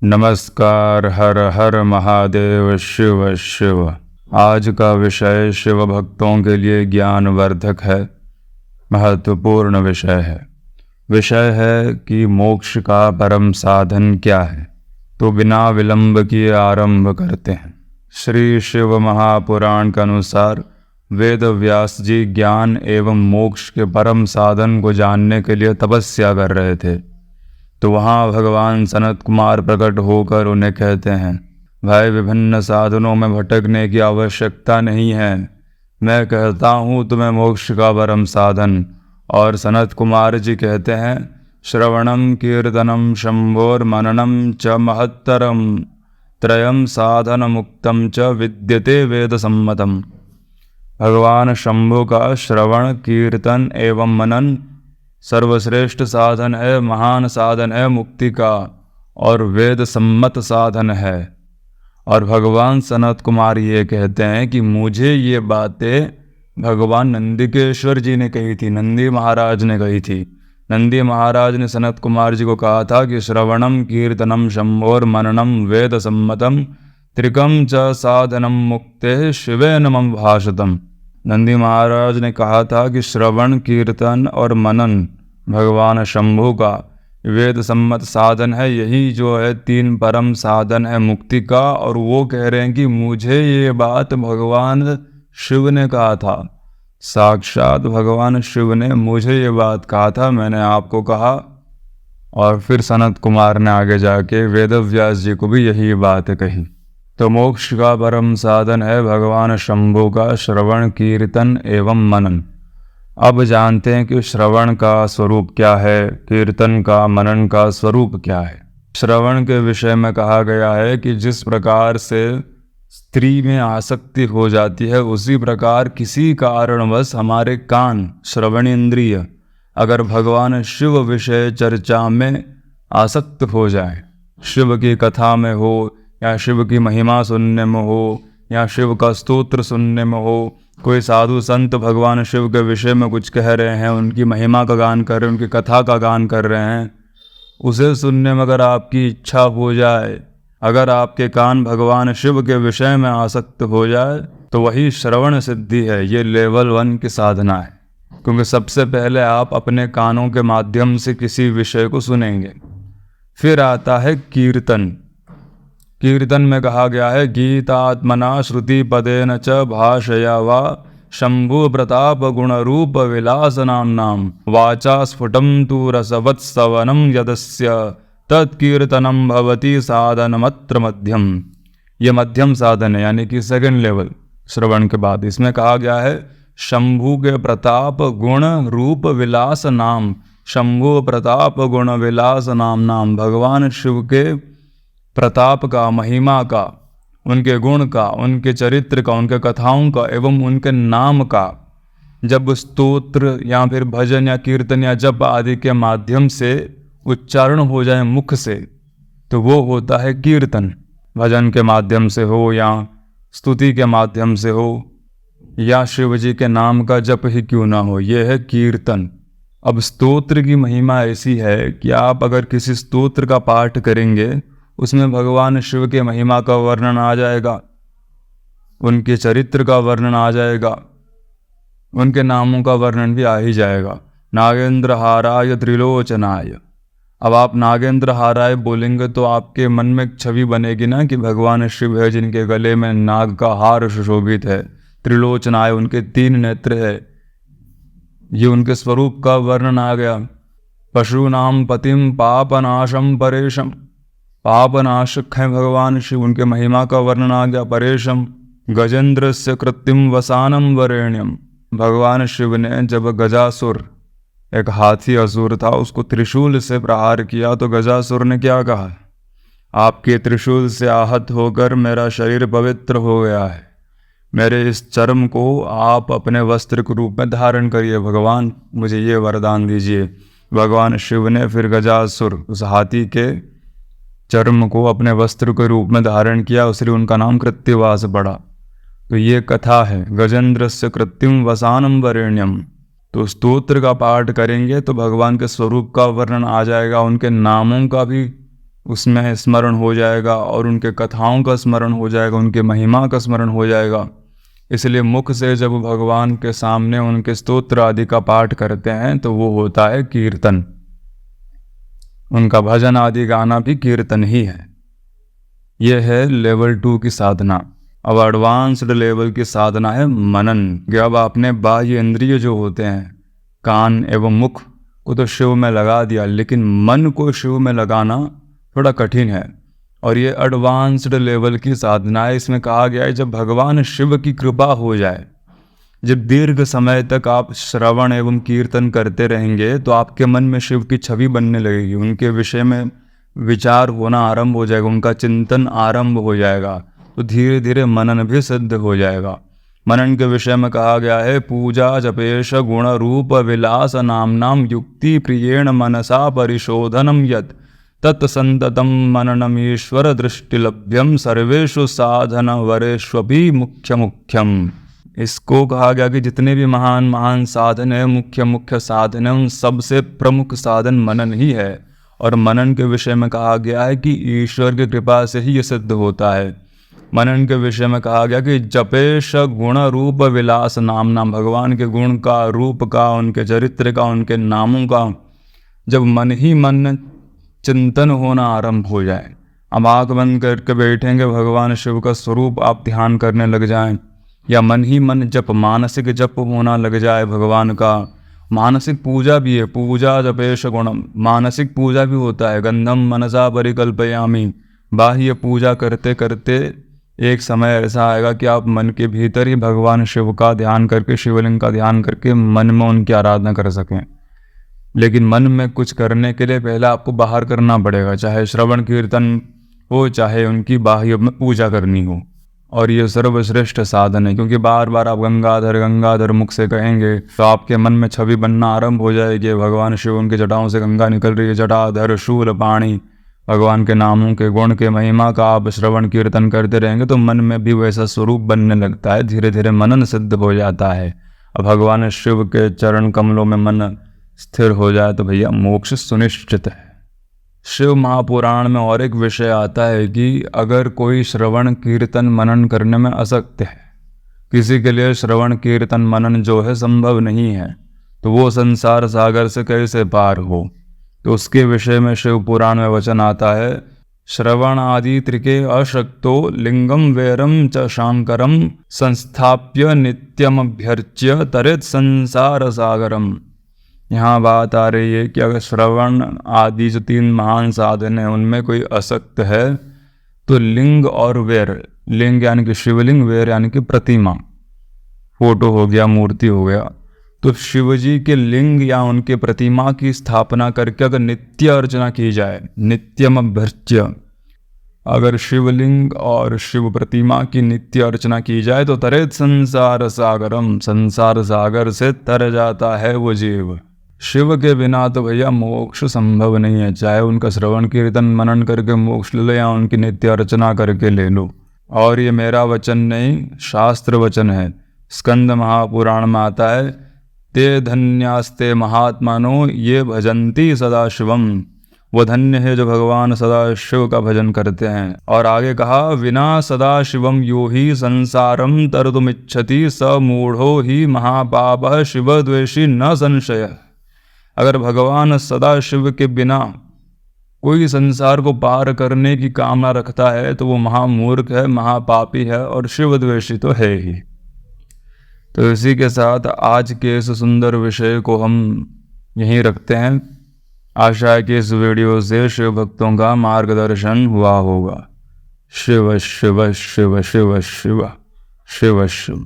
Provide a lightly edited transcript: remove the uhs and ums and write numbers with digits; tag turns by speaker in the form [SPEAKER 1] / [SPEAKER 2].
[SPEAKER 1] नमस्कार। हर हर महादेव। शिव शिव। आज का विषय शिव भक्तों के लिए ज्ञानवर्धक है, महत्वपूर्ण विषय है। विषय है कि मोक्ष का परम साधन क्या है। तो बिना विलंब किए आरंभ करते हैं। श्री शिव महापुराण के अनुसार वेद व्यास जी ज्ञान एवं मोक्ष के परम साधन को जानने के लिए तपस्या कर रहे थे। तो वहाँ भगवान सनत कुमार प्रकट होकर उन्हें कहते हैं, भाई विभिन्न साधनों में भटकने की आवश्यकता नहीं है, मैं कहता हूँ तुम्हें मोक्ष का परम साधन। और सनत कुमार जी कहते हैं, श्रवणम कीर्तनम शंभोर मननम च महत्तरम त्रयम साधन मुक्तम च विद्यते वेद सम्मतम। भगवान शंभु का श्रवण कीर्तन एवं मनन सर्वश्रेष्ठ साधन है, महान साधन है मुक्ति का, और वेद सम्मत साधन है। और भगवान सनत कुमार ये कहते हैं कि मुझे ये बातें भगवान नंदिकेश्वर जी ने कही थी, नंदी महाराज ने कही थी। नंदी महाराज ने सनत कुमार जी को कहा था कि श्रवणम कीर्तनम शंभोर मननम वेद सम्मतम त्रिकम च साधनम मुक्ते शिवे नमं भाषतम। नंदी महाराज ने कहा था कि श्रवण कीर्तन और मनन भगवान शंभु का वेद सम्मत साधन है, यही जो है तीन परम साधन है मुक्ति का। और वो कह रहे हैं कि मुझे ये बात भगवान शिव ने कहा था, साक्षात भगवान शिव ने मुझे ये बात कहा था, मैंने आपको कहा। और फिर सनत कुमार ने आगे जाके वेद व्यास जी को भी यही बात कही। तो मोक्ष का परम साधन है भगवान शंभु का श्रवण कीर्तन एवं मनन। अब जानते हैं कि श्रवण का स्वरूप क्या है, कीर्तन का मनन का स्वरूप क्या है। श्रवण के विषय में कहा गया है कि जिस प्रकार से स्त्री में आसक्ति हो जाती है, उसी प्रकार किसी कारणवश हमारे कान श्रवण इंद्रिय अगर भगवान शिव विषय चर्चा में आसक्त हो जाए, शिव की कथा में हो या शिव की महिमा सुनने में हो या शिव का स्तोत्र सुनने में हो, कोई साधु संत भगवान शिव के विषय में कुछ कह रहे हैं, उनकी महिमा का गान कर रहे हैं, उनकी कथा का गान कर रहे हैं, उसे सुनने में अगर आपकी इच्छा हो जाए, अगर आपके कान भगवान शिव के विषय में आसक्त हो जाए, तो वही श्रवण सिद्धि है। ये लेवल 1 की साधना है, क्योंकि सबसे पहले आप अपने कानों के माध्यम से किसी विषय को सुनेंगे। फिर आता है कीर्तन। कीर्तन में कहा गया है, गीतात्मना श्रुति पदेन च भाषया वा शंभु प्रताप गुण रूप विलास नाम वाचा स्फुटम तु रसवत्सवनम यदस्य तत्कीर्तनम भवति साधनमत्र मध्यम। ये मध्यम साधन है, यानी कि सेकंड लेवल श्रवण के बाद। इसमें कहा गया है शंभु के प्रताप गुण रूप विलास नाम। शंभु प्रताप गुण विलास नाम भगवान शिव के प्रताप का, महिमा का, उनके गुण का, उनके चरित्र का, उनके कथाओं का एवं उनके नाम का जब स्तोत्र या फिर भजन या कीर्तन या जप आदि के माध्यम से उच्चारण हो जाए मुख से, तो वो होता है कीर्तन। भजन के माध्यम से हो या स्तुति के माध्यम से हो या शिव जी के नाम का जप ही क्यों ना हो, ये है कीर्तन। अब स्तोत्र की महिमा ऐसी है कि आप अगर किसी स्तोत्र का पाठ करेंगे, उसमें भगवान शिव के महिमा का वर्णन आ जाएगा, उनके चरित्र का वर्णन आ जाएगा, उनके नामों का वर्णन भी आ ही जाएगा। नागेंद्र हाराय त्रिलोचनाय। अब आप नागेंद्र हाराय बोलेंगे तो आपके मन में एक छवि बनेगी ना कि भगवान शिव है जिनके गले में नाग का हार सुशोभित है। त्रिलोचनाय, उनके 3 नेत्र है, ये उनके स्वरूप का वर्णन आ गया। पशुनाम पतिम पापनाशम परेशम, पापनाशक हैं भगवान शिव, उनके महिमा का वर्णन आ गया। परेशम गजेंद्र से कृत्रिम वसानम वरेण्यम। भगवान शिव ने जब गजासुर, एक हाथी असुर था, उसको त्रिशूल से प्रहार किया, तो गजासुर ने क्या कहा, आपके त्रिशूल से आहत होकर मेरा शरीर पवित्र हो गया है, मेरे इस चर्म को आप अपने वस्त्र के रूप में धारण करिए, भगवान मुझे ये वरदान दीजिए। भगवान शिव ने फिर गजासुर, उस हाथी के चर्म को अपने वस्त्र के रूप में धारण किया, उसलिए उनका नाम कृत्तिवास पड़ा। तो ये कथा है, गजेंद्र से कृत्रिम वसानम वरेण्यम। तो स्तोत्र का पाठ करेंगे तो भगवान के स्वरूप का वर्णन आ जाएगा, उनके नामों का भी उसमें स्मरण हो जाएगा और उनके कथाओं का स्मरण हो जाएगा, उनके महिमा का स्मरण हो जाएगा। इसलिए मुख से जब भगवान के सामने उनके स्तोत्र आदि का पाठ करते हैं तो वो होता है कीर्तन। उनका भजन आदि गाना भी कीर्तन ही है। यह है लेवल 2 की साधना। अब एडवांस्ड लेवल की साधना है मनन। कि अब आपने बाह्य इंद्रिय जो होते हैं, कान एवं मुख को तो शिव में लगा दिया, लेकिन मन को शिव में लगाना थोड़ा कठिन है। और ये एडवांस्ड लेवल की साधना है। इसमें कहा गया है जब भगवान शिव की कृपा हो जाए, जब दीर्घ समय तक आप श्रवण एवं कीर्तन करते रहेंगे तो आपके मन में शिव की छवि बनने लगेगी, उनके विषय में विचार होना आरंभ हो जाएगा, उनका चिंतन आरंभ हो जाएगा, तो धीरे धीरे मनन भी सिद्ध हो जाएगा। मनन के विषय में कहा गया है पूजा जपेश गुण रूप विलास नामनाम युक्ति प्रियेण मनसा परिशोधनम यत् तत्संततम मननमीश्वर दृष्टिलभ्यम सर्वेषु साधन वरेष्वपि मुख्य मुख्यम। इसको कहा गया कि जितने भी महान महान साधन है, मुख्य मुख्य साधन है, उन सबसे प्रमुख साधन मनन ही है। और मनन के विषय में कहा गया है कि ईश्वर की कृपा से ही ये सिद्ध होता है। मनन के विषय में कहा गया कि जपेश गुण रूप विलास नाम भगवान के गुण का, रूप का, उनके चरित्र का, उनके नामों का जब मन ही मन चिंतन होना आरंभ हो जाए, अब आँख बंद करके बैठेंगे, भगवान शिव का स्वरूप आप ध्यान करने लग जाएं, या मन ही मन जप, मानसिक जप होना लग जाए भगवान का। मानसिक पूजा भी है, पूजा जपेश गुणम, मानसिक पूजा भी होता है। गंधम मनसा परिकल्पयामि, बाह्य पूजा करते करते एक समय ऐसा आएगा कि आप मन के भीतर ही भगवान शिव का ध्यान करके, शिवलिंग का ध्यान करके मन में उनकी आराधना कर सकें। लेकिन मन में कुछ करने के लिए पहले आपको बाहर करना पड़ेगा, चाहे श्रवण कीर्तन हो, चाहे उनकी बाह्य में पूजा करनी हो। और ये सर्वश्रेष्ठ साधन है, क्योंकि बार बार आप गंगाधर गंगाधर मुख से कहेंगे तो आपके मन में छवि बनना आरंभ हो जाएगी। भगवान शिव, उनकी जटाओं से गंगा निकल रही है, जटाधर शूल पाणी, भगवान के नामों के गुण के महिमा का आप श्रवण कीर्तन करते रहेंगे तो मन में भी वैसा स्वरूप बनने लगता है, धीरे धीरे मनन सिद्ध हो जाता है। अब भगवान शिव के चरण कमलों में मन स्थिर हो जाए तो भैया मोक्ष सुनिश्चित है। शिव महापुराण में और एक विषय आता है कि अगर कोई श्रवण कीर्तन मनन करने में असक्त है, किसी के लिए श्रवण कीर्तन मनन जो है संभव नहीं है, तो वो संसार सागर से कैसे पार हो। तो उसके विषय में शिव पुराण में वचन आता है, श्रवण आदि त्रिके अशक्तो लिंगम वैरम च शांकरम संस्थाप्य नित्यमभ्यर्च्य तरेत संसार सागरम। यहाँ बात आ रही है कि अगर श्रवण आदि जो 3 महान साधन हैं उनमें कोई असक्त है तो लिंग और वैर, लिंग यानी कि शिवलिंग, वैर यानी कि प्रतिमा, फोटो हो गया, मूर्ति हो गया, तो शिवजी के लिंग या उनके प्रतिमा की स्थापना करके अगर नित्य अर्चना की जाए, नित्यम अभ्यर्च्य, अगर शिवलिंग और शिव प्रतिमा की नित्य अर्चना की जाए तो तरेत संसार सागरम, संसार सागर से तर जाता है वो जीव। शिव के बिना तो भैया मोक्ष संभव नहीं है, चाहे उनका श्रवण कीर्तन मनन करके मोक्ष ले लो या उनकी नित्य अर्चना करके ले लो। और ये मेरा वचन नहीं, शास्त्र वचन है। स्कंद महापुराण में आता है, ते धन्यास्ते महात्मानो ये भजन्ति सदा शिवम, वो धन्य है जो भगवान सदा शिव का भजन करते हैं। और आगे कहा, विना सदा शिवम यो ही संसारम तरतुमिच्छति स मूढ़ो ही महापापः शिव द्वेषी न संशय। अगर भगवान सदा शिव के बिना कोई संसार को पार करने की कामना रखता है तो वो महामूर्ख है, महापापी है और शिवद्वेषी तो है ही। तो इसी के साथ आज के इस सुंदर विषय को हम यहीं रखते हैं। आशा है कि इस वीडियो से शिव भक्तों का मार्गदर्शन हुआ होगा। शिव शिव शिव शिव शिव शिव शिव।